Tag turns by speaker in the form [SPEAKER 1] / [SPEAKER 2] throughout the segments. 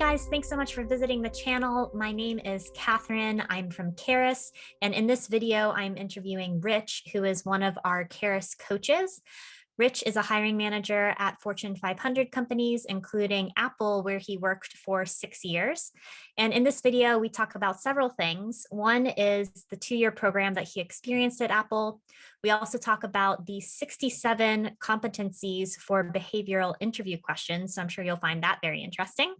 [SPEAKER 1] guys, thanks so much for visiting the channel. My name is Catherine. I'm from Carrus, and in this video, I'm interviewing Rich, who is one of our Carrus coaches. Rich is a hiring manager at Fortune 500 companies, including Apple, where he worked for 6 years. And in this video, we talk about several things. One is the 2-year program that he experienced at Apple. We also talk about the 67 competencies for behavioral interview questions. So I'm sure you'll find that very interesting.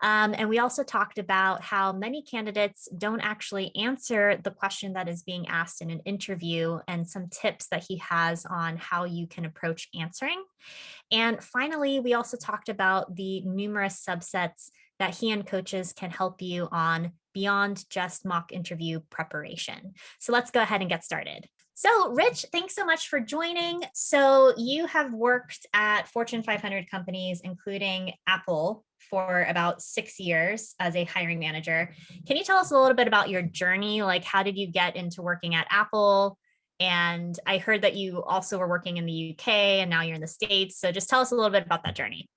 [SPEAKER 1] And we also talked about how many candidates don't actually answer the question that is being asked in an interview and some tips that he has on how you can approach answering. And finally, we also talked about the numerous subsets that he and coaches can help you on beyond just mock interview preparation. So let's go ahead and get started. So Rich, thanks so much for joining. So you have worked at Fortune 500 companies, including Apple, for about 6 years as a hiring manager. Can you tell us a little bit about your journey? Like, how did you get into working at Apple? And I heard that you also were working in the UK and now you're in the States. So just tell us a little bit about that journey.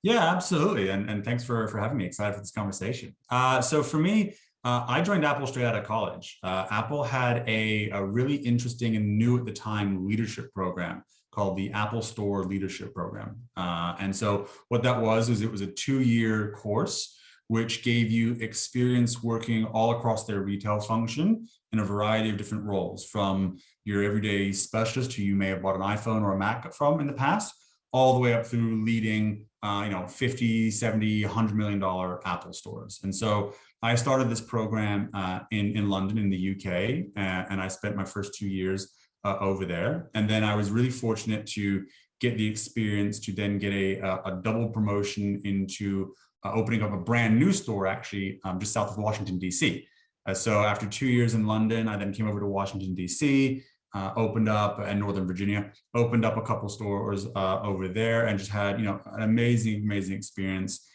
[SPEAKER 2] Yeah, absolutely. And thanks for having me. Excited for this conversation. So for me, I joined Apple straight out of college. Apple had a really interesting and new at the time leadership program called the Apple Store Leadership Program. And so what that was it was a 2-year course, which gave you experience working all across their retail function in a variety of different roles, from your everyday specialist who you may have bought an iPhone or a Mac from in the past, all the way up through leading 50, 70, $100 million Apple stores. And so I started this program in London in the UK, and I spent my first 2 years over there. And then I was really fortunate to get the experience to then get a double promotion into opening up a brand new store, actually, just south of Washington, D.C. So after 2 years in London, I then came over to Washington, D.C., opened up in Northern Virginia, opened up a couple stores over there, and just had, an amazing experience,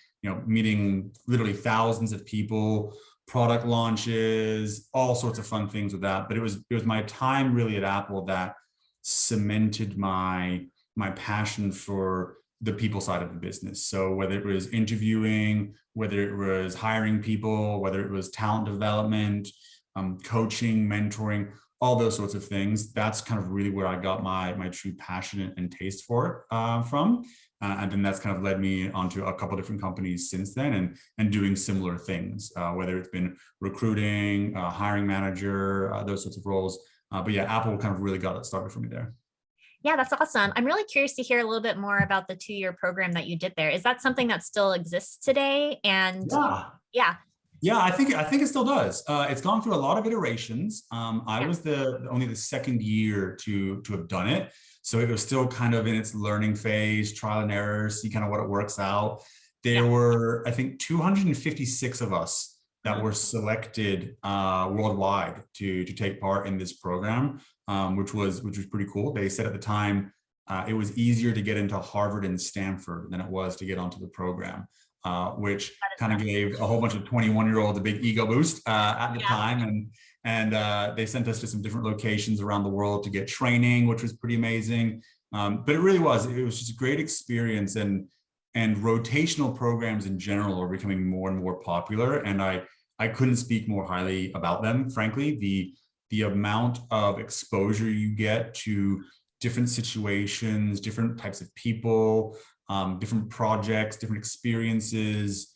[SPEAKER 2] meeting literally thousands of people, product launches, all sorts of fun things with that. But it was my time really at Apple that cemented my passion for the people side of the business. So whether it was interviewing, whether it was hiring people, whether it was talent development, coaching, mentoring, all those sorts of things, that's kind of really where I got my true passion and taste for it from. And then that's kind of led me onto a couple different companies since then and doing similar things, whether it's been recruiting, hiring manager, those sorts of roles. But yeah, Apple kind of really got it started for me there.
[SPEAKER 1] Yeah, that's awesome. I'm really curious to hear a little bit more about the 2-year program that you did there. Is that something that still exists today? And
[SPEAKER 2] yeah, I think it still does. It's gone through a lot of iterations. I was only the second year to have done it. So it was still kind of in its learning phase, trial and error, see kind of what it works out. There were, I think, 256 of us that were selected worldwide to take part in this program, which was pretty cool. They said at the time it was easier to get into Harvard and Stanford than it was to get onto the program, which kind of gave a whole bunch of 21-year-olds a big ego boost at the time. And they sent us to some different locations around the world to get training, which was pretty amazing. But it was just a great experience, and rotational programs in general are becoming more and more popular. And I couldn't speak more highly about them. Frankly, the amount of exposure you get to different situations, different types of people, different projects, different experiences,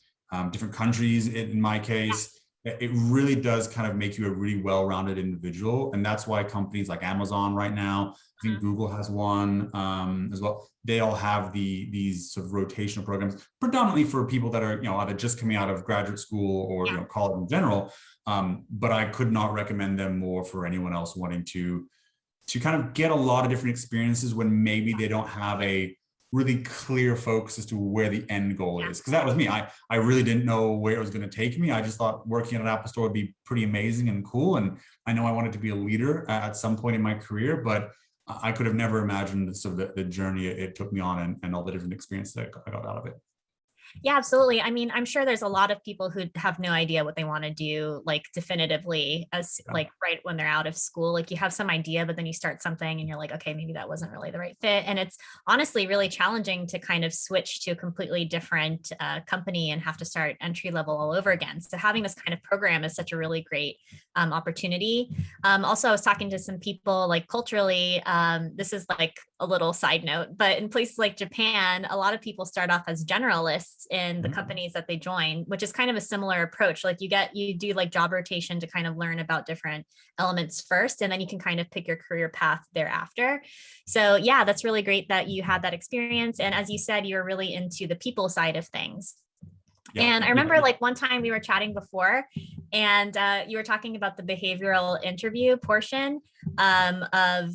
[SPEAKER 2] different countries in my case, it really does kind of make you a really well-rounded individual. And that's why companies like Amazon right now, I think Google has one as well. They all have these sort of rotational programs, predominantly for people that are, either just coming out of graduate school or college in general. But I could not recommend them more for anyone else wanting to kind of get a lot of different experiences when maybe they don't have a really clear focus as to where the end goal is. Because that was me. I really didn't know where it was going to take me. I just thought working at an Apple store would be pretty amazing and cool. And I know I wanted to be a leader at some point in my career, but I could have never imagined sort of the journey it took me on and all the different experiences that I got out of it.
[SPEAKER 1] Yeah, absolutely. I mean, I'm sure there's a lot of people who have no idea what they want to do, like definitively, as
[SPEAKER 2] Yeah.
[SPEAKER 1] like right when they're out of school. Like you have some idea, but then you start something and you're like, okay, maybe that wasn't really the right fit. And it's honestly really challenging to kind of switch to a completely different company and have to start entry level all over again. So having this kind of program is such a really great opportunity. Also, I was talking to some people like culturally, this is like a little side note, but in places like Japan, a lot of people start off as generalists in the companies that they join, which is kind of a similar approach. Like you do like job rotation to kind of learn about different elements first, and then you can kind of pick your career path thereafter. So yeah, that's really great that you had that experience. And as you said, you're really into the people side of things.
[SPEAKER 2] Yeah.
[SPEAKER 1] And I remember like one time we were chatting before and you were talking about the behavioral interview portion of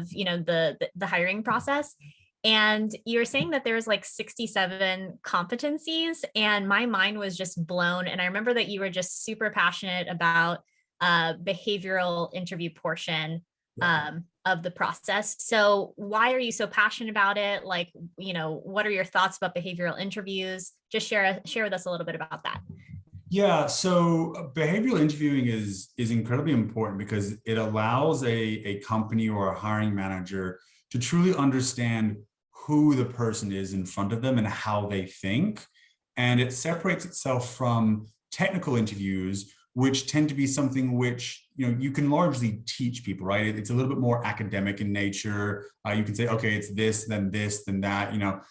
[SPEAKER 1] you know, the hiring process. And you were saying that there was like 67 competencies and my mind was just blown. And I remember that you were just super passionate about behavioral interview portion of the process. So why are you so passionate about it? Like, you know, what are your thoughts about behavioral interviews? Just share with us a little bit about that.
[SPEAKER 2] Yeah, so behavioral interviewing is incredibly important because it allows a company or a hiring manager to truly understand who the person is in front of them and how they think. And it separates itself from technical interviews, which tend to be something which, you know, you can largely teach people, right? It's a little bit more academic in nature. You can say, okay, it's this, then that, you know,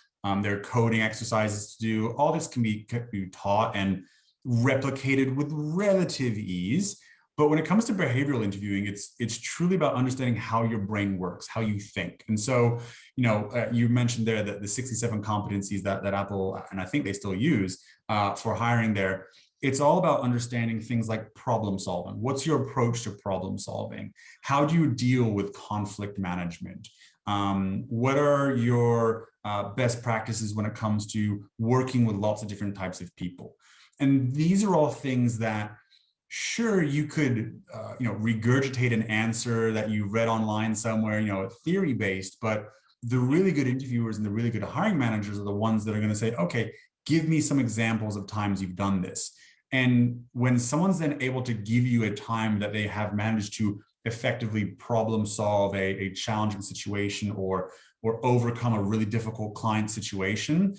[SPEAKER 2] there are coding exercises to do. All this can be taught and replicated with relative ease. But when it comes to behavioral interviewing, it's truly about understanding how your brain works, how you think. And so, you know, you mentioned there that the 67 competencies that Apple, and I think they still use for hiring there, it's all about understanding things like problem solving. What's your approach to problem solving? How do you deal with conflict management? What are your best practices when it comes to working with lots of different types of people? And these are all things that, sure, you could, you know, regurgitate an answer that you read online somewhere, you know, theory based, but the really good interviewers and the really good hiring managers are the ones that are going to say, okay, give me some examples of times you've done this. And when someone's then able to give you a time that they have managed to effectively problem solve a challenging situation or overcome a really difficult client situation,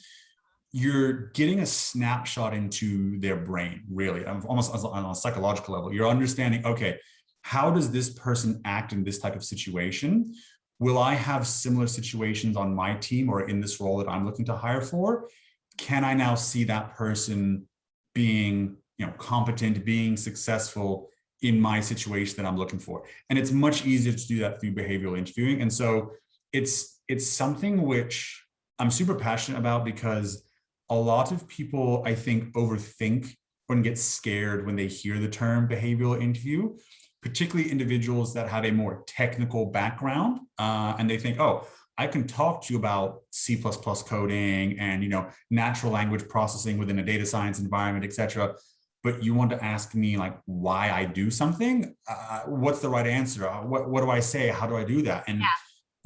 [SPEAKER 2] you're getting a snapshot into their brain, really, almost on a psychological level. You're understanding, okay, how does this person act in this type of situation? Will I have similar situations on my team or in this role that I'm looking to hire for? Can I now see that person being, you know, competent, being successful in my situation that I'm looking for? And it's much easier to do that through behavioral interviewing. And so it's something which I'm super passionate about because a lot of people, I think, overthink or get scared when they hear the term behavioral interview, particularly individuals that have a more technical background, and they think, oh, I can talk to you about C++ coding and, you know, natural language processing within a data science environment, et cetera. But you want to ask me like why I do something? What's the right answer? What do I say? How do I do that? And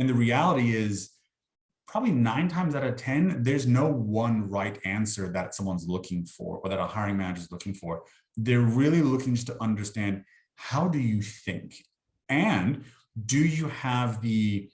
[SPEAKER 2] the reality is, probably 9 times out of 10, there's no one right answer that someone's looking for or that a hiring manager is looking for. They're really looking just to understand, how do you think? And do you have the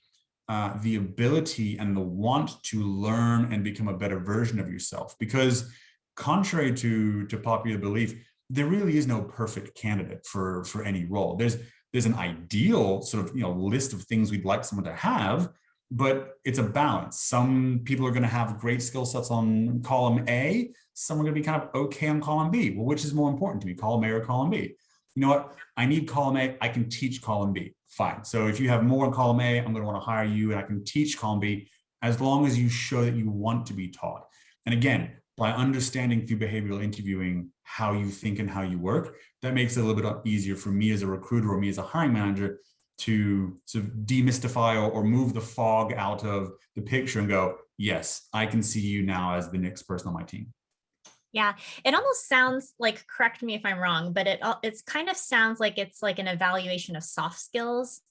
[SPEAKER 2] ability and the want to learn and become a better version of yourself? Because contrary to popular belief, there really is no perfect candidate for any role. There's an ideal sort of, you know, list of things we'd like someone to have, but it's a balance. Some people are going to have great skill sets on column A. Some are going to be kind of okay on column B. Well, which is more important to me, column A or column B? You know what? I need column A. I can teach column B. Fine. So if you have more in column A, I'm going to want to hire you and I can teach column B as long as you show that you want to be taught. And again, by understanding through behavioral interviewing how you think and how you work, that makes it a little bit easier for me as a recruiter or me as a hiring manager to sort of demystify or move the fog out of the picture and go, yes, I can see you now as the next person on my team.
[SPEAKER 1] Yeah, it almost sounds like, correct me if I'm wrong, but it's kind of sounds like it's like an evaluation of soft skills.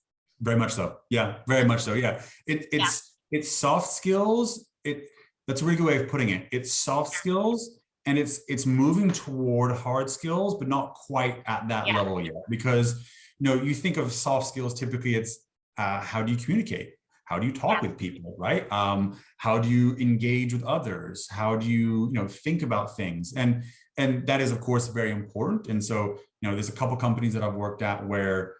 [SPEAKER 2] Very much so. Yeah, very much so. Yeah, it's soft skills. That's a really good way of putting it. It's soft skills, and it's moving toward hard skills, but not quite at that
[SPEAKER 1] Yeah.
[SPEAKER 2] level yet. Because you think of soft skills, typically it's how do you communicate? How do you talk
[SPEAKER 1] Yeah.
[SPEAKER 2] with people, right? How do you engage with others? How do you think about things? And that is, of course, very important. And so there's a couple companies that I've worked at where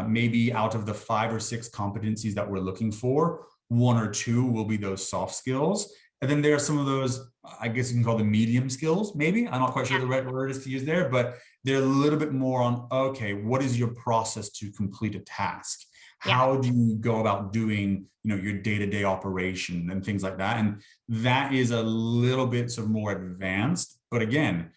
[SPEAKER 2] maybe out of the 5 or 6 competencies that we're looking for, 1 or 2 will be those soft skills. And then there are some of those, I guess you can call them medium skills, maybe. I'm not quite sure
[SPEAKER 1] Yeah.
[SPEAKER 2] the right word is to use there, but they're a little bit more on, okay, what is your process to complete a task?
[SPEAKER 1] Yeah.
[SPEAKER 2] How do you go about doing, your day-to-day operation and things like that? And that is a little bit sort of more advanced. But again,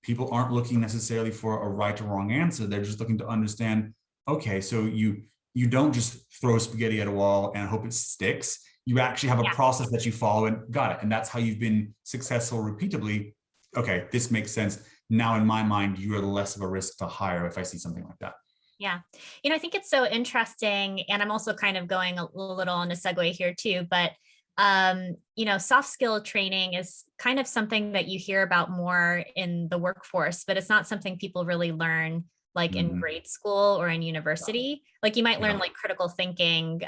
[SPEAKER 2] people aren't looking necessarily for a right or wrong answer. They're just looking to understand, okay, so you don't just throw spaghetti at a wall and hope it sticks. You actually have a
[SPEAKER 1] Yeah.
[SPEAKER 2] process that you follow, and got it. And that's how you've been successful repeatedly. Okay, this makes sense. Now, in my mind, you're less of a risk to hire if I see something like that.
[SPEAKER 1] Yeah. I think it's so interesting. And I'm also kind of going a little on a segue here too, but soft skill training is kind of something that you hear about more in the workforce, but it's not something people really learn like in grade school or in university. Like you might learn like critical thinking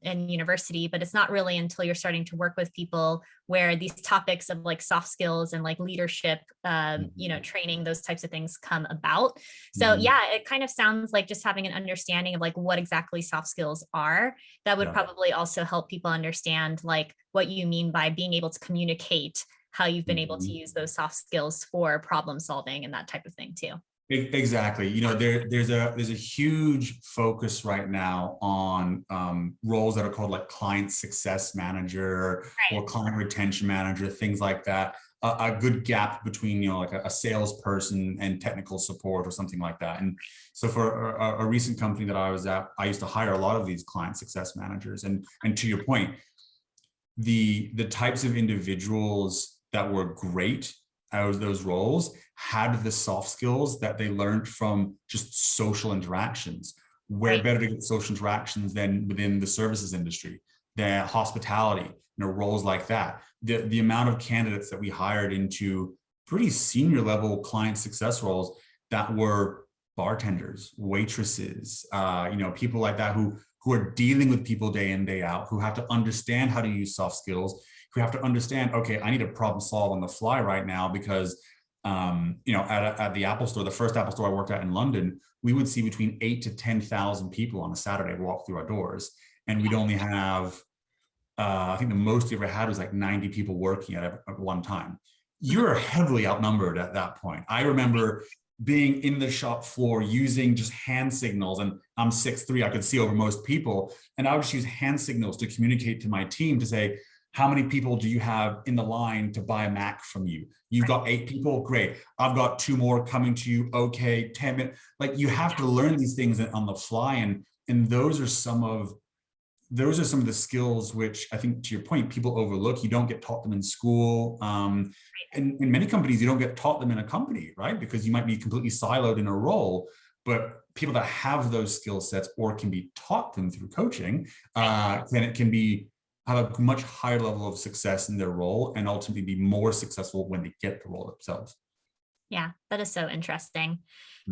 [SPEAKER 1] in university, but it's not really until you're starting to work with people where these topics of like soft skills and like leadership, training, those types of things come about. So yeah, it kind of sounds like just having an understanding of like what exactly soft skills are, that would probably also help people understand like what you mean by being able to communicate, how you've been able to use those soft skills for problem solving and that type of thing too.
[SPEAKER 2] Exactly. There's a huge focus right now on roles that are called like client success manager or client retention manager, things like that. A good gap between like a salesperson and technical support or something like that. And so for a recent company that I was at, I used to hire a lot of these client success managers. And to your point, the types of individuals that were great out of those roles had the soft skills that they learned from just social interactions. Where better to get social interactions than within the services industry, the hospitality, roles like that. The amount of candidates that we hired into pretty senior level client success roles that were bartenders, waitresses, people like that who are dealing with people day in, day out, who have to understand how to use soft skills, who have to understand, okay, I need to problem solve on the fly right now because, at the Apple store, the first Apple store I worked at in London, we would see between 8,000 to 10,000 people on a Saturday walk through our doors. And we'd only have, I think the most we ever had was like 90 people working at one time. You're heavily outnumbered at that point. I remember being in the shop floor using just hand signals, and I'm 6'3", I could see over most people. And I would just use hand signals to communicate to my team to say, how many people do you have in the line to buy a Mac from you? You've got 8 people, great. I've got 2 more coming to you, okay, 10 minutes. Like you have to learn these things on the fly. And those are some of the skills which I think, to your point, people overlook. You don't get taught them in school. And in many companies, you don't get taught them in a company, right? Because you might be completely siloed in a role, but people that have those skill sets or can be taught them through coaching, have a much higher level of success in their role and ultimately be more successful when they get the role themselves.
[SPEAKER 1] Yeah, that is so interesting.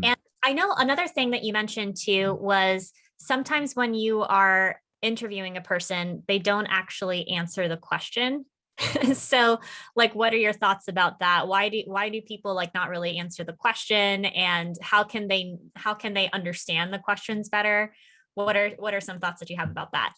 [SPEAKER 1] And I know another thing that you mentioned too was sometimes when you are interviewing a person, they don't actually answer the question. So like, what are your thoughts about that? Why do people like not really answer the question, and how can they understand the questions better? What are some thoughts that you have about that?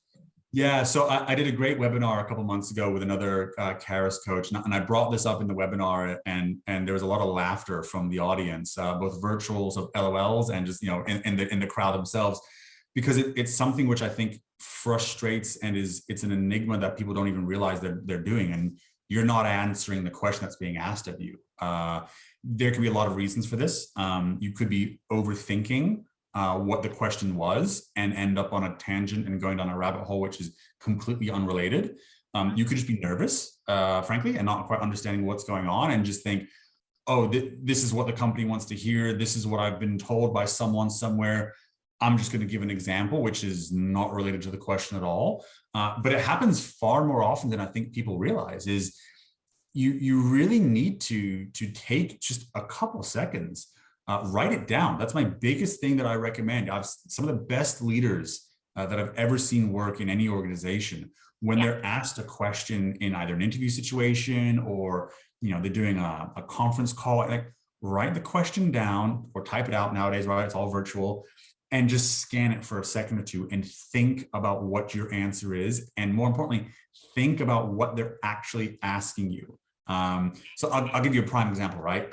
[SPEAKER 2] Yeah, so I did a great webinar a couple months ago with another Carrus coach, and I brought this up in the webinar, and there was a lot of laughter from the audience, both virtual, so LOLs, and just in the crowd themselves, because it's something which I think frustrates and it's an enigma that people don't even realize they're doing, and you're not answering the question that's being asked of you. There can be a lot of reasons for this. You could be overthinking what the question was and end up on a tangent and going down a rabbit hole, which is completely unrelated. You could just be nervous, frankly, and not quite understanding what's going on, and just think, oh, this is what the company wants to hear. This is what I've been told by someone somewhere. I'm just going to give an example, which is not related to the question at all. But it happens far more often than I think people realize. Is you really need to take just a couple seconds, write it down. That's my biggest thing that I recommend. I've some of the best leaders that I've ever seen work in any organization, when they're asked a question in either an interview situation or they're doing a conference call, like write the question down or type it out nowadays, right? It's all virtual, and just scan it for a second or two and think about what your answer is. And more importantly, think about what they're actually asking you. So I'll give you a prime example, right?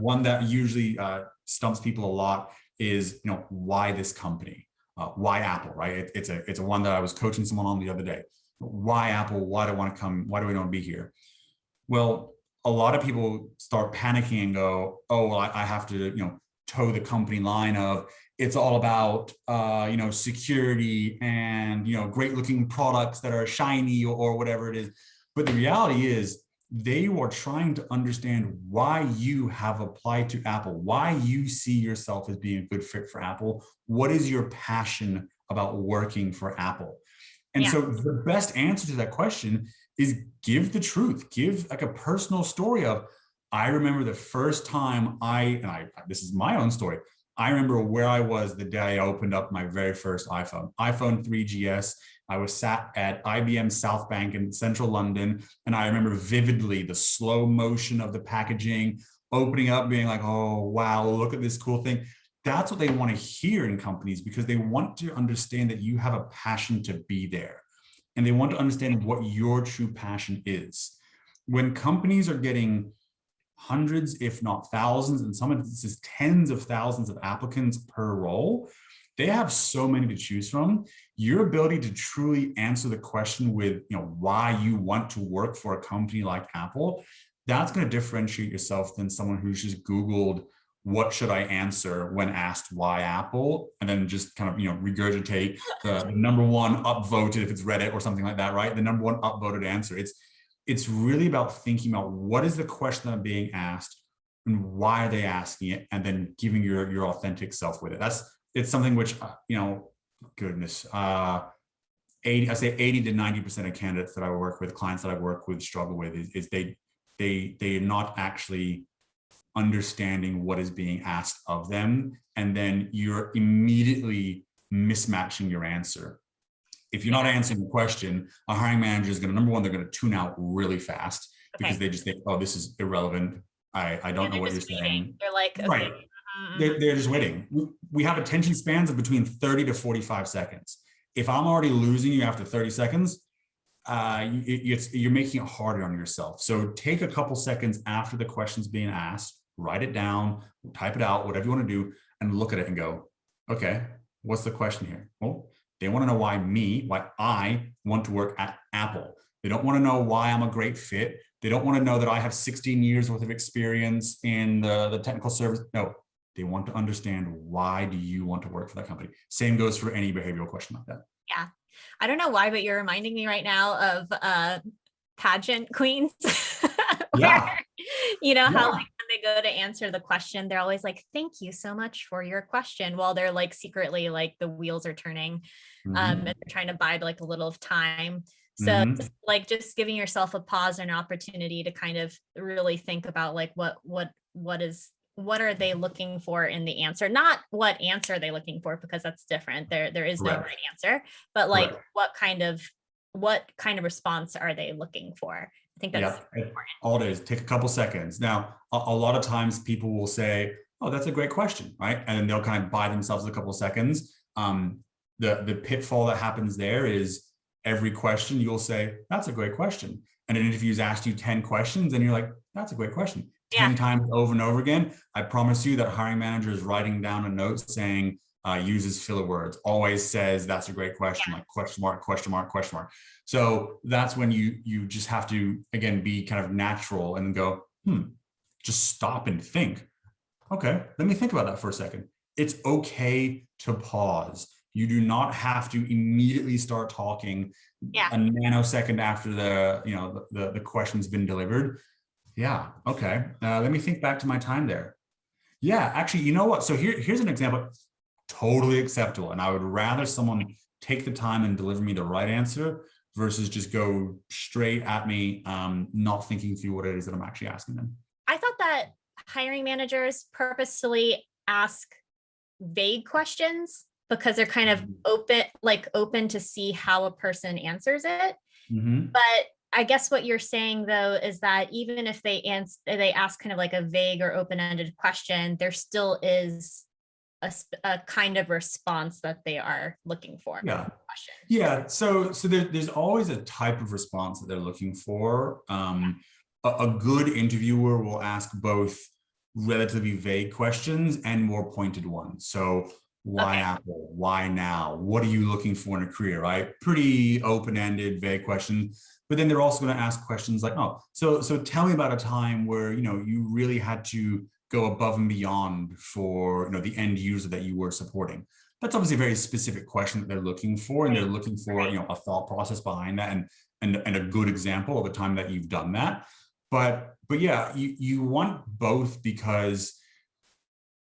[SPEAKER 2] One that usually stumps people a lot is, why this company? Why Apple, right? It's a one that I was coaching someone on the other day. Why Apple? Why do I want to come? Why do I want to be here? Well, a lot of people start panicking and go, oh, well, I have to, toe the company line of, it's all about, security and, great looking products that are shiny or whatever it is. But the reality is they are trying to understand why you have applied to Apple, why you see yourself as being a good fit for Apple. What is your passion about working for Apple? And so the best answer to that question is give the truth, give like a personal story of, I remember the first time this is my own story. I remember where I was the day I opened up my very first iPhone 3GS. I was sat at IBM South Bank in central London. And I remember vividly the slow motion of the packaging, opening up, being like, oh, wow, look at this cool thing. That's what they want to hear in companies, because they want to understand that you have a passion to be there. And they want to understand what your true passion is. When companies are getting hundreds, if not thousands, and some instances tens of thousands of applicants per role, they have so many to choose from. Your ability to truly answer the question with, why you want to work for a company like Apple, that's going to differentiate yourself than someone who's just Googled, what should I answer when asked why Apple? And then just kind of, regurgitate the number one upvoted, if it's Reddit or something like that, right? The number one upvoted answer. It's really about thinking about what is the question that I'm being asked and why are they asking it, and then giving your authentic self with it. It's something which, goodness, 80 to 90% of candidates that I work with, clients that I work with, struggle with is they're not actually understanding what is being asked of them, and then you're immediately mismatching your answer. If you're not answering the question, a hiring manager is going to, number one, they're going to tune out really fast because they just think, oh, this is irrelevant. I don't know what you're saying.
[SPEAKER 1] They're like, okay.
[SPEAKER 2] Right. They're just waiting. We have attention spans of between 30 to 45 seconds. If I'm already losing you after 30 seconds, you're making it harder on yourself. So take a couple seconds after the question's being asked, write it down, type it out, whatever you want to do, and look at it and go, okay, what's the question here? Well, they want to know why I want to work at Apple. They don't want to know why I'm a great fit. They don't want to know that I have 16 years worth of experience in the technical service. No, they want to understand, why do you want to work for that company? Same goes for any behavioral question like that.
[SPEAKER 1] Yeah. I don't know why, but you're reminding me right now of pageant queens. Where, how like when they go to answer the question, they're always like, thank you so much for your question, while they're like secretly like the wheels are turning, and they're trying to buy like a little of time. So just giving yourself a pause and an opportunity to kind of really think about like what are they looking for in the answer? Not what answer are they looking for, because that's different. There is no right answer, but like what kind of response are they looking for? I think that's important.
[SPEAKER 2] All it is, take a couple seconds. Now, a lot of times people will say, oh, that's a great question, right? And then they'll kind of buy themselves a couple seconds. The pitfall that happens there is every question you'll say, that's a great question. And an interview's asked you 10 questions and you're like, that's a great question. 10 times over and over again. I promise you that hiring manager is writing down a note saying, uses filler words, always says, that's a great question, like question mark, question mark, question mark. So that's when you just have to, again, be kind of natural and go, just stop and think. Okay, let me think about that for a second. It's okay to pause. You do not have to immediately start talking a nanosecond after the question's been delivered. Yeah, okay. Let me think back to my time there. Yeah, actually, you know what? So here's an example. Totally acceptable. And I would rather someone take the time and deliver me the right answer versus just go straight at me, not thinking through what it is that I'm actually asking them.
[SPEAKER 1] I thought that hiring managers purposefully ask vague questions because they're kind of open to see how a person answers it.
[SPEAKER 2] Mm-hmm.
[SPEAKER 1] But I guess what you're saying though is that even if they ask kind of like a vague or open-ended question, there still is a kind of response that they are looking for.
[SPEAKER 2] Yeah. Yeah. So there's always a type of response that they're looking for. A good interviewer will ask both relatively vague questions and more pointed ones. So why Apple? Why now? What are you looking for in a career, right? Pretty open-ended, vague questions. But then they're also going to ask questions like, oh, so tell me about a time where, you really had to go above and beyond for, the end user that you were supporting. That's obviously a very specific question that they're looking for, and they're looking for, a thought process behind that and a good example of a time that you've done that. But yeah, you want both, because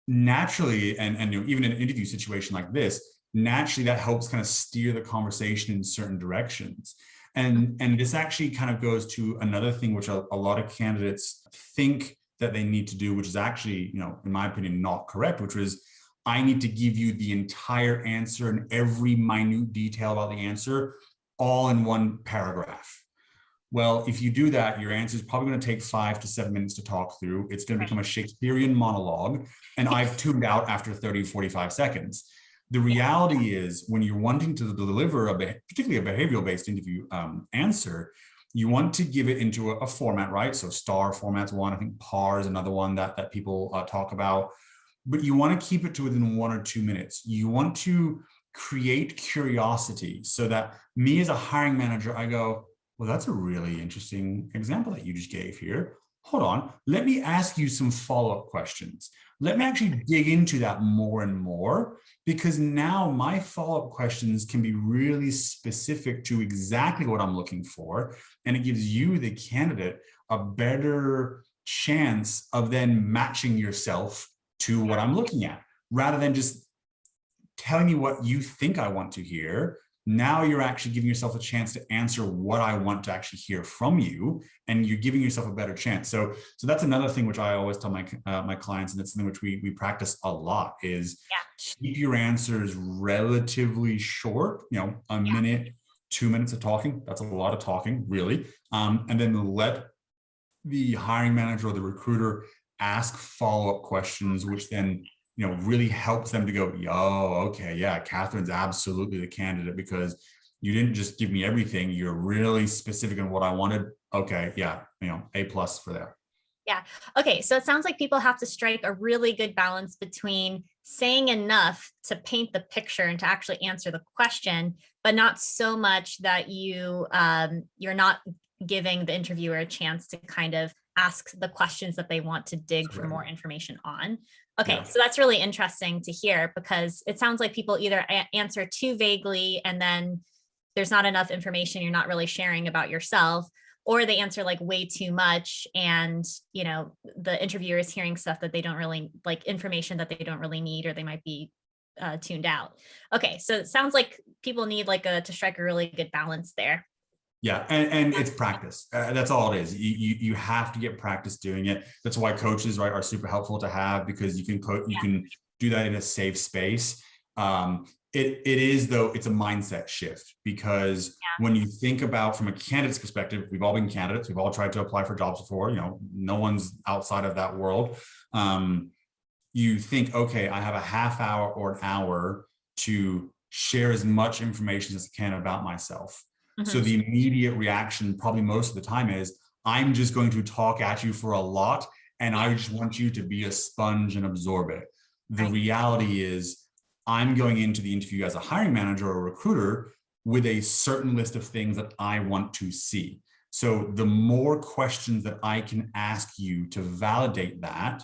[SPEAKER 2] naturally, and even in an interview situation like this, naturally that helps kind of steer the conversation in certain directions. And this actually kind of goes to another thing which a lot of candidates think that they need to do, which is actually, in my opinion, not correct, which was, I need to give you the entire answer and every minute detail about the answer all in one paragraph. Well, if you do that, your answer is probably going to take 5 to 7 minutes to talk through. It's going to become a Shakespearean monologue, and I've tuned out after 30, 45 seconds. The reality is, when you're wanting to deliver particularly a behavioral-based interview answer, you want to give it into a format, right? So STAR format's one, I think PAR is another one that people talk about, but you want to keep it to within 1 or 2 minutes. You want to create curiosity so that me as a hiring manager, I go, well, that's a really interesting example that you just gave here. Hold on, let me ask you some follow-up questions. Let me actually dig into that more and more, because now my follow-up questions can be really specific to exactly what I'm looking for. And it gives you, the candidate, a better chance of then matching yourself to what I'm looking at, rather than just telling me what you think I want to hear. Now you're actually giving yourself a chance to answer what I want to actually hear from you, and you're giving yourself a better chance. So that's another thing which I always tell my clients, and it's something which we practice a lot, is keep your answers relatively short. A minute, 2 minutes of talking. That's a lot of talking, really. And then let the hiring manager or the recruiter ask follow-up questions, which then really helps them to go, okay, yeah, Catherine's absolutely the candidate, because you didn't just give me everything. You're really specific on what I wanted. Okay, yeah, A+ for that.
[SPEAKER 1] Yeah. Okay. So it sounds like people have to strike a really good balance between saying enough to paint the picture and to actually answer the question, but not so much that you're not giving the interviewer a chance to kind of ask the questions that they want to dig for more information on. Okay, so that's really interesting to hear, because it sounds like people either answer too vaguely and then there's not enough information you're not really sharing about yourself, or they answer like way too much and the interviewer is hearing stuff that they don't really like, information that they don't really need, or they might be tuned out. Okay, so it sounds like people need to strike a really good balance there.
[SPEAKER 2] Yeah, and it's practice. That's all it is. You have to get practice doing it. That's why coaches, right, are super helpful to have, because you can do that in a safe space. It is, though, it's a mindset shift, because when you think about, from a candidate's perspective, we've all been candidates. We've all tried to apply for jobs before. No one's outside of that world. You think, okay, I have a half hour or an hour to share as much information as I can about myself. So the immediate reaction, probably most of the time, is, I'm just going to talk at you for a lot, and I just want you to be a sponge and absorb it. The reality is, I'm going into the interview as a hiring manager or a recruiter with a certain list of things that I want to see. So the more questions that I can ask you to validate that,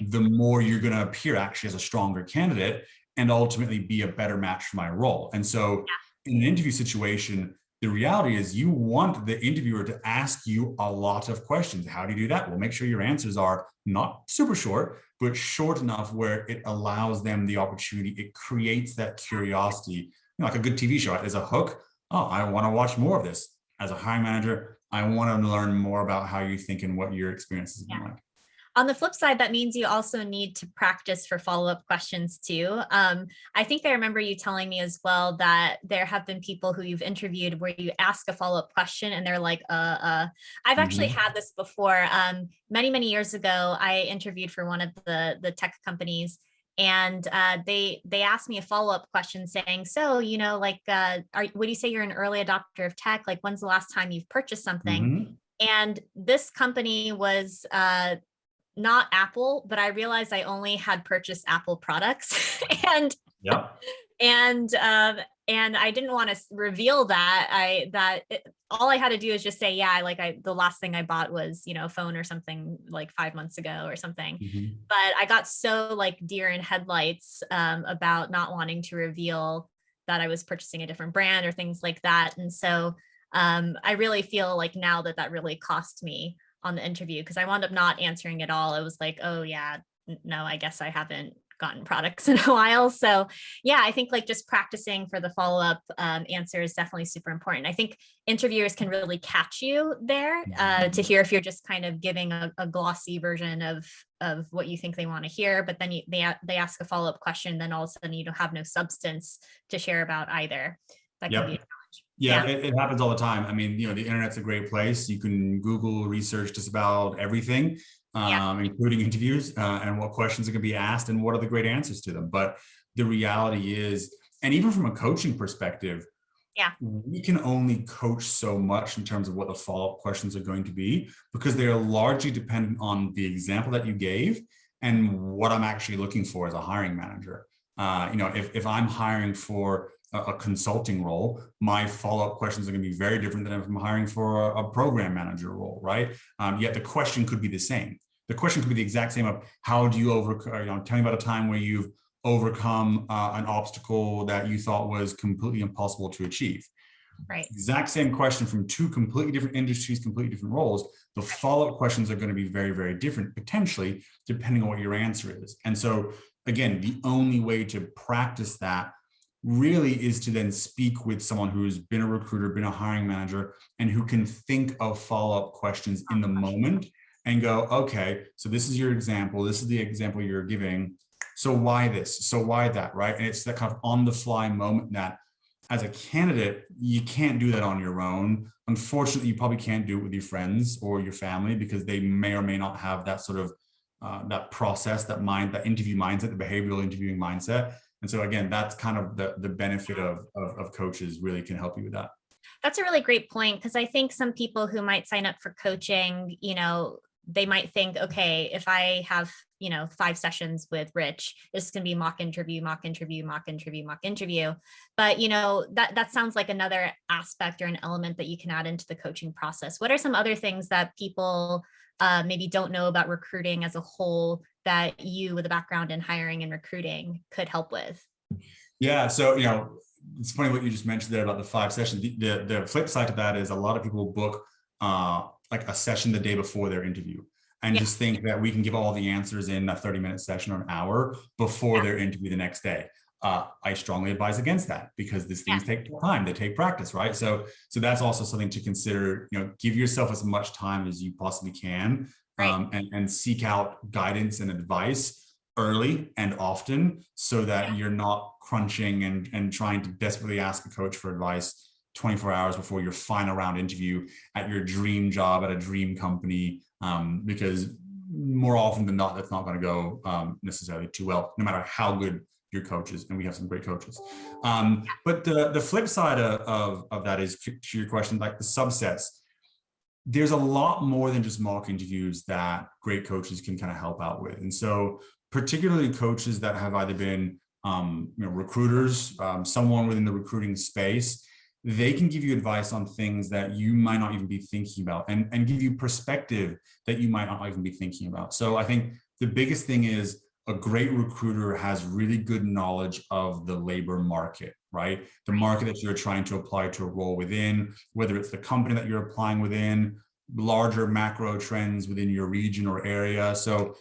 [SPEAKER 2] the more you're going to appear actually as a stronger candidate and ultimately be a better match for my role. And so in an interview situation, the reality is, you want the interviewer to ask you a lot of questions. How do you do that? Well, make sure your answers are not super short, but short enough where it allows them the opportunity. It creates that curiosity. Like a good TV show, right? There's a hook. oh, I want to watch more of this. As a hiring manager, I want to learn more about how you think and what your experience has been like.
[SPEAKER 1] On the flip side, that means you also need to practice for follow-up questions too. I think I remember you telling me as well that there have been people who you've interviewed where you ask a follow-up question and they're like, I've actually had this before. Many years ago, I interviewed for one of the tech companies, and they asked me a follow-up question saying, so, like, would you say you're an early adopter of tech? Like, when's the last time you've purchased something? And this company was not Apple, but I realized I only had purchased Apple products, and
[SPEAKER 2] Yeah.
[SPEAKER 1] and I didn't want to reveal that all I had to do is just say, yeah, the last thing I bought was, a phone or something like 5 months ago or something. But I got so like deer in headlights about not wanting to reveal that I was purchasing a different brand or things like that. And so I really feel like now that really cost me on the interview, because I wound up not answering at all. It was like, oh yeah, no, I guess I haven't gotten products in a while. So yeah, I think like just practicing for the follow-up answer is definitely super important. I think interviewers can really catch you there to hear if you're just kind of giving a glossy version of what you think they want to hear, but then they ask a follow-up question, then all of a sudden you don't have no substance to share about either. That can be a challenge.
[SPEAKER 2] Yeah, it happens all the time. I mean, the internet's a great place. You can Google research just about everything, including interviews and what questions are going to be asked and what are the great answers to them. But the reality is, and even from a coaching perspective, we can only coach so much in terms of what the follow-up questions are going to be, because they are largely dependent on the example that you gave and what I'm actually looking for as a hiring manager. If I'm hiring for a consulting role, my follow-up questions are going to be very different than if I'm hiring for a program manager role, right? Yet the question could be the same. The question could be the exact same of how do you overcome, tell me about a time where you've overcome an obstacle that you thought was completely impossible to achieve.
[SPEAKER 1] Right.
[SPEAKER 2] Exact same question from two completely different industries, completely different roles. The follow-up questions are going to be very, very different, potentially, depending on what your answer is. And so, again, the only way to practice that really is to then speak with someone who's been a recruiter, been a hiring manager, and who can think of follow-up questions in the moment and go, okay, so this is your example. This is the example you're giving. So why this? So why that, right? And it's that kind of on the fly moment that as a candidate, you can't do that on your own. Unfortunately, you probably can't do it with your friends or your family because they may or may not have that sort of that process, that interview mindset, the behavioral interviewing mindset. And so again, that's kind of the benefit of coaches really can help you with that.
[SPEAKER 1] That's a really great point, because I think some people who might sign up for coaching, they might think, okay, if I have, 5 sessions with Rich, this is going to be mock interview. But, that sounds like another aspect or an element that you can add into the coaching process. What are some other things that people maybe don't know about recruiting as a whole that you, with a background in hiring and recruiting, could help with?
[SPEAKER 2] Yeah. So, it's funny what you just mentioned there about the 5 sessions. The flip side to that is a lot of people book like a session the day before their interview and just think that we can give all the answers in a 30-minute session or an hour before their interview the next day. I strongly advise against that because these things take time, they take practice, right? So that's also something to consider. Give yourself as much time as you possibly can, and seek out guidance and advice early and often, so that you're not crunching and trying to desperately ask a coach for advice 24 hours before your final round interview at your dream job at a dream company, because more often than not, that's not going to go necessarily too well, no matter how good your coaches, and we have some great coaches. But the flip side of that is, to your question, like the subsets, there's a lot more than just mock interviews that great coaches can kind of help out with. And so particularly coaches that have either been recruiters, someone within the recruiting space, they can give you advice on things that you might not even be thinking about, and give you perspective that you might not even be thinking about. So I think the biggest thing is a great recruiter has really good knowledge of the labor market, right? The market that you're trying to apply to a role within, whether it's the company that you're applying within, larger macro trends within your region or area. So,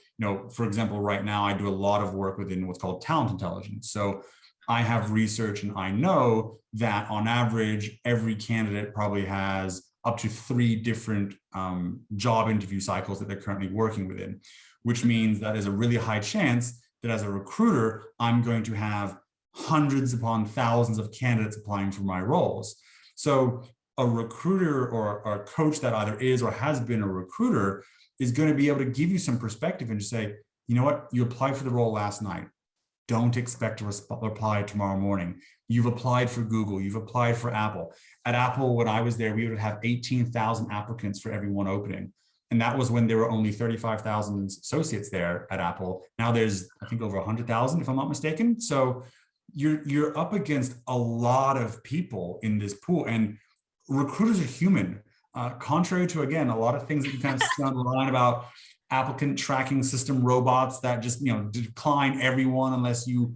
[SPEAKER 2] for example, right now I do a lot of work within what's called talent intelligence. So I have research and I know that on average, every candidate probably has up to 3 different job interview cycles that they're currently working within, which means that there's a really high chance that as a recruiter, I'm going to have hundreds upon thousands of candidates applying for my roles. So a recruiter or a coach that either is or has been a recruiter is going to be able to give you some perspective and just say, you know what, you applied for the role last night. Don't expect to reply tomorrow morning. You've applied for Google, you've applied for Apple. At Apple, when I was there, we would have 18,000 applicants for every one opening. And that was when there were only 35,000 associates there at Apple. Now there's, I think, over 100,000, if I'm not mistaken. So you're up against a lot of people in this pool, and recruiters are human. Contrary to, again, a lot of things that you kind of see online about applicant tracking system robots that just, decline everyone unless you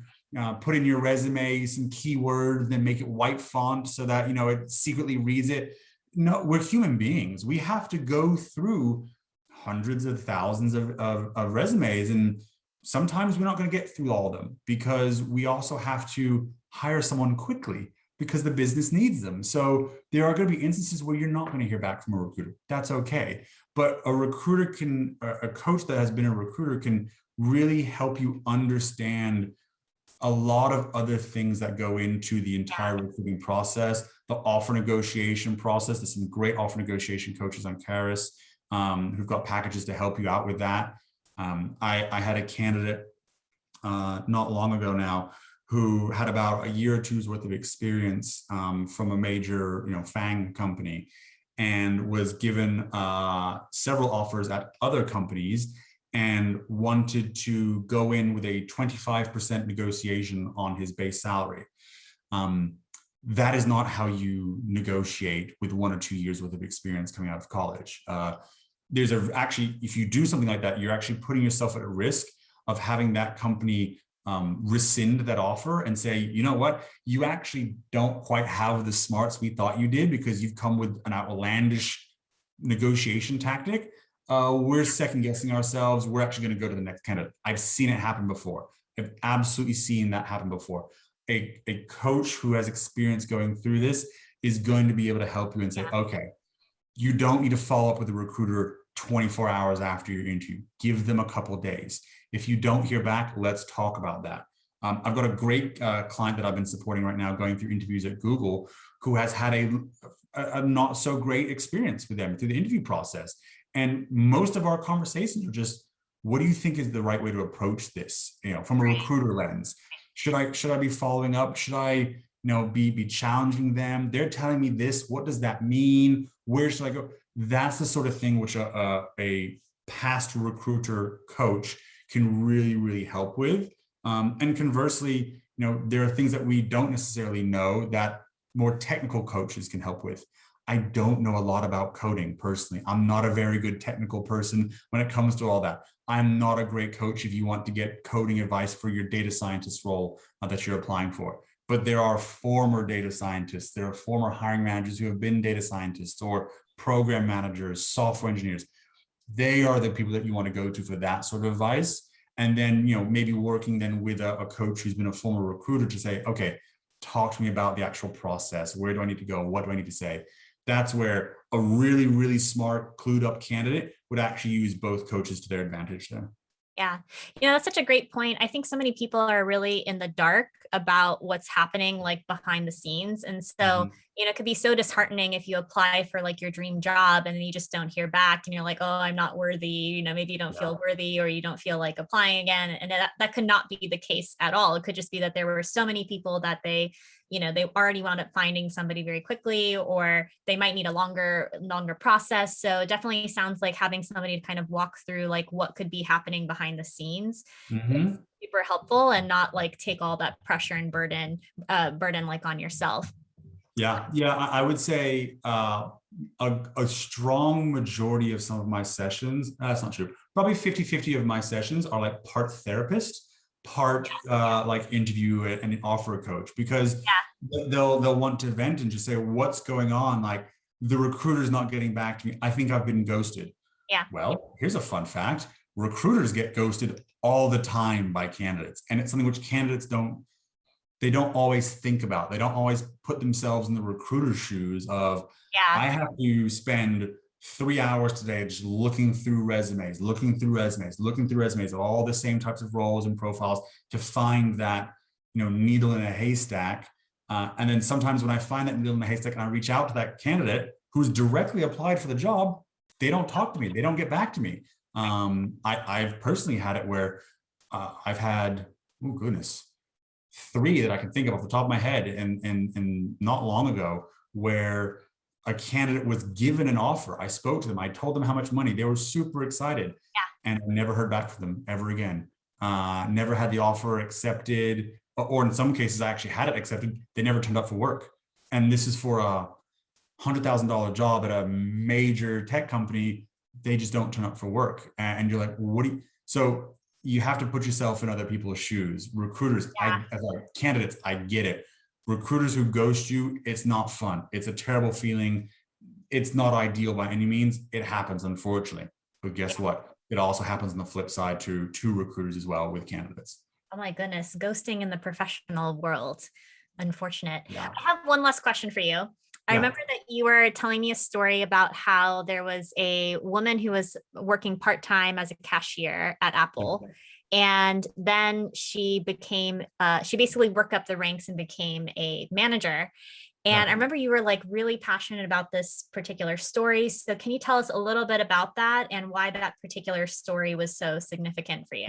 [SPEAKER 2] put in your resume some keywords, then make it white font so that, it secretly reads it. No, we're human beings. We have to go through hundreds of thousands of resumes. And sometimes we're not going to get through all of them because we also have to hire someone quickly because the business needs them. So there are going to be instances where you're not going to hear back from a recruiter. That's okay. But a coach that has been a recruiter can really help you understand a lot of other things that go into the entire recruiting process, the offer negotiation process. There's some great offer negotiation coaches on Carrus who've got packages to help you out with that. I had a candidate not long ago now who had about a year or two's worth of experience from a major, FANG company, and was given several offers at other companies and wanted to go in with a 25% negotiation on his base salary. That is not how you negotiate with 1 or 2 years worth of experience coming out of college. Actually, if you do something like that, you're actually putting yourself at risk of having that company rescind that offer and say, you know what, you actually don't quite have the smarts we thought you did because you've come with an outlandish negotiation tactic. We're second guessing ourselves. We're actually going to go to the next candidate. I've seen it happen before. I've absolutely seen that happen before. A coach who has experience going through this is going to be able to help you and say, okay, you don't need to follow up with a recruiter 24 hours after your interview. Give them a couple of days. If you don't hear back, let's talk about that. I've got a great client that I've been supporting right now going through interviews at Google who has had a not so great experience with them through the interview process. And most of our conversations are just, what do you think is the right way to approach this? From a recruiter lens, should I be following up? Should I, be challenging them? They're telling me this. What does that mean? Where should I go? That's the sort of thing which a past recruiter coach can really, really help with. And conversely, there are things that we don't necessarily know that more technical coaches can help with. I don't know a lot about coding personally. I'm not a very good technical person when it comes to all that. I'm not a great coach if you want to get coding advice for your data scientist role that you're applying for. But there are former data scientists, there are former hiring managers who have been data scientists or program managers, software engineers. They are the people that you want to go to for that sort of advice. And then, maybe working then with a coach who's been a former recruiter to say, okay, talk to me about the actual process. Where do I need to go? What do I need to say? That's where a really, really smart, clued up candidate would actually use both coaches to their advantage there.
[SPEAKER 1] Yeah. That's such a great point. I think so many people are really in the dark about what's happening like behind the scenes. And so, it could be so disheartening if you apply for like your dream job and then you just don't hear back and you're like, oh, I'm not worthy. Maybe you don't feel worthy or you don't feel like applying again. And that could not be the case at all. It could just be that there were so many people that they already wound up finding somebody very quickly, or they might need a longer process. So definitely sounds like having somebody to kind of walk through like what could be happening behind the scenes is super helpful, and not like take all that pressure and burden like on yourself.
[SPEAKER 2] Yeah. I would say a strong majority of some of my sessions, that's not true, probably 50-50 of my sessions are like part therapist, part like interview and offer a coach, because they'll want to vent and just say, what's going on? Like, the recruiter's not getting back to me. I think I've been ghosted. Yeah. Well, here's a fun fact. Recruiters get ghosted all the time by candidates. And it's something which candidates don't they don't always think about. They don't always put themselves in the recruiter's shoes of,
[SPEAKER 1] Yeah.
[SPEAKER 2] I have to spend 3 hours today just looking through resumes, of all the same types of roles and profiles to find that, needle in a haystack. And then sometimes when I find that needle in a haystack and I reach out to that candidate who's directly applied for the job, they don't talk to me. They don't get back to me. I've personally had it where I've had, oh goodness, 3 that I can think of off the top of my head, and not long ago, where a candidate was given an offer. I spoke to them. I told them how much money. They were super excited, and I never heard back from them ever again. Never had the offer accepted, or in some cases, I actually had it accepted. They never turned up for work, and this is for a $100,000 job at a major tech company. They just don't turn up for work, and you're like, what do you? So you have to put yourself in other people's shoes. Recruiters, as candidates, I get it. Recruiters who ghost you, it's not fun. It's a terrible feeling. It's not ideal by any means. It happens, unfortunately. But guess what? It also happens on the flip side to recruiters as well with candidates.
[SPEAKER 1] Oh my goodness, ghosting in the professional world. Unfortunate.
[SPEAKER 2] Yeah.
[SPEAKER 1] I have one last question for you. I remember that you were telling me a story about how there was a woman who was working part-time as a cashier at Apple. And then she became, she basically worked up the ranks and became a manager. And I remember you were like really passionate about this particular story. So can you tell us a little bit about that and why that particular story was so significant for you?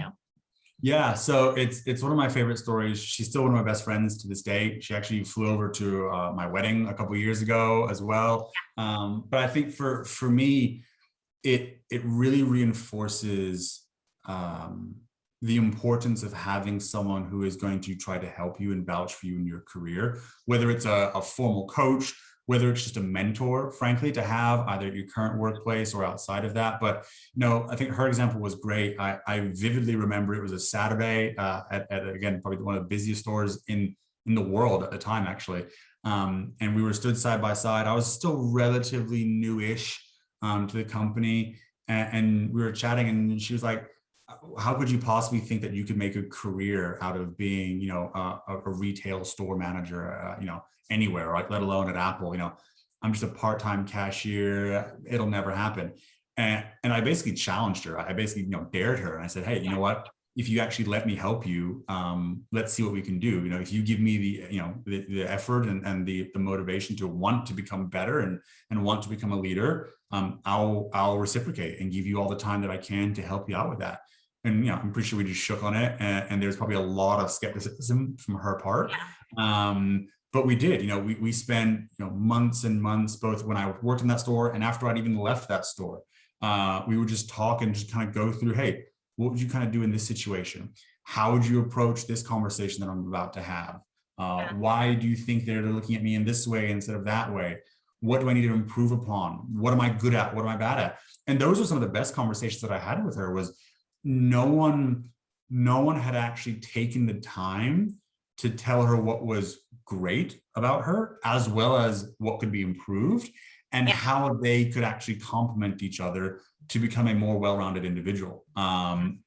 [SPEAKER 2] Yeah, so it's one of my favorite stories. She's still one of my best friends to this day. She actually flew over to my wedding a couple of years ago as well. But I think for me, it really reinforces the importance of having someone who is going to try to help you and vouch for you in your career, whether it's a formal coach, whether it's just a mentor, frankly, to have either at your current workplace or outside of that. But, I think her example was great. I vividly remember it was a Saturday at again, probably one of the busiest stores in the world at the time, actually. And we were stood side by side. I was still relatively newish to the company. And we were chatting, and she was like, how could you possibly think that you could make a career out of being, a retail store manager, anywhere, right? Let alone at Apple. I'm just a part-time cashier. It'll never happen. And I basically challenged her. I basically, dared her. And I said, hey, you know what? If you actually let me help you, let's see what we can do. If you give me the effort and the motivation to want to become better and want to become a leader, I'll reciprocate and give you all the time that I can to help you out with that. And I'm pretty sure we just shook on it, and there's probably a lot of skepticism from her part. But we did. We spent months and months, both when I worked in that store and after I'd even left that store. We would just talk and just kind of go through, hey, what would you kind of do in this situation? How would you approach this conversation that I'm about to have? Why do you think they're looking at me in this way instead of that way? What do I need to improve upon? What am I good at? What am I bad at? And those are some of the best conversations that I had with her. Was no one had actually taken the time to tell her what was great about her, as well as what could be improved, and how they could actually complement each other to become a more well-rounded individual. And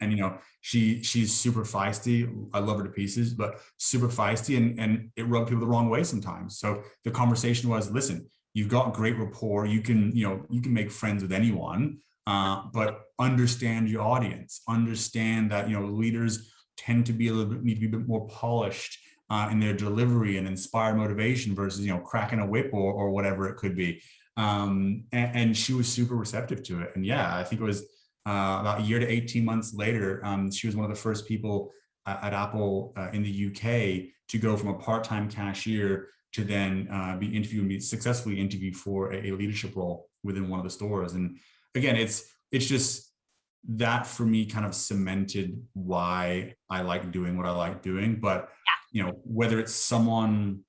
[SPEAKER 2] she's super feisty. I love her to pieces, but super feisty, and it rubbed people the wrong way sometimes. So the conversation was, listen, you've got great rapport. You can make friends with anyone, but understand your audience. Understand that leaders tend to be need to be a bit more polished in their delivery and inspire motivation versus cracking a whip or whatever it could be. And she was super receptive to it. And I think it was about a year to 18 months later, she was one of the first people at Apple in the UK to go from a part-time cashier to then be successfully interviewed for a leadership role within one of the stores. And again, it's just that for me kind of cemented why I like doing what I like doing. But whether it's someone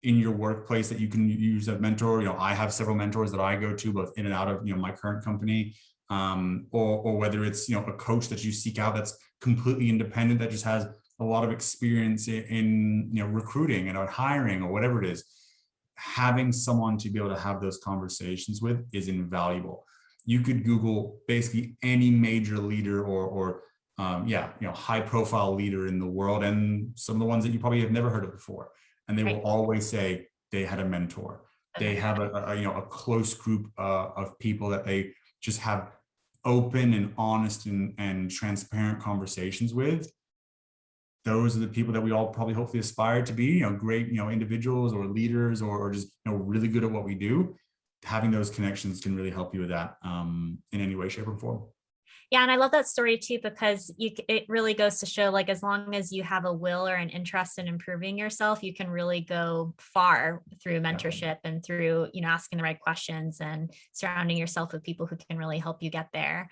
[SPEAKER 2] in your workplace that you can use as a mentor, I have several mentors that I go to both in and out of my current company, or whether it's a coach that you seek out that's completely independent, that just has a lot of experience in recruiting and hiring or whatever it is. Having someone to be able to have those conversations with is invaluable. You could Google basically any major leader or high profile leader in the world, and some of the ones that you probably have never heard of before. And they will always say they had a mentor. They have a close group of people that they just have open and honest and transparent conversations with. Those are the people that we all probably hopefully aspire to be, great, individuals or leaders, or just, really good at what we do. Having those connections can really help you with that in any way, shape, or form.
[SPEAKER 1] Yeah, and I love that story too, because it really goes to show, like, as long as you have a will or an interest in improving yourself, you can really go far through mentorship and through, asking the right questions and surrounding yourself with people who can really help you get there.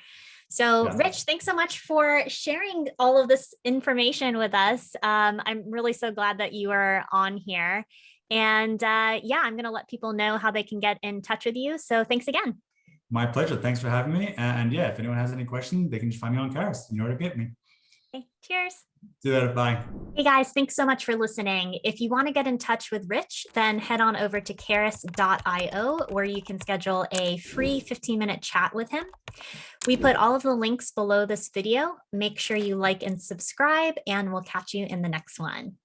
[SPEAKER 1] So Rich, thanks so much for sharing all of this information with us. I'm really so glad that you are on here. And I'm going to let people know how they can get in touch with you. So thanks again.
[SPEAKER 2] My pleasure. Thanks for having me. And yeah, if anyone has any questions, they can just find me on Carrus. You know where to get me.
[SPEAKER 1] Okay, cheers.
[SPEAKER 2] See you later. Bye.
[SPEAKER 1] Hey guys, thanks so much for listening. If you want to get in touch with Rich, then head on over to Carrus.io, where you can schedule a free 15-minute chat with him. We put all of the links below this video. Make sure you like and subscribe, and we'll catch you in the next one.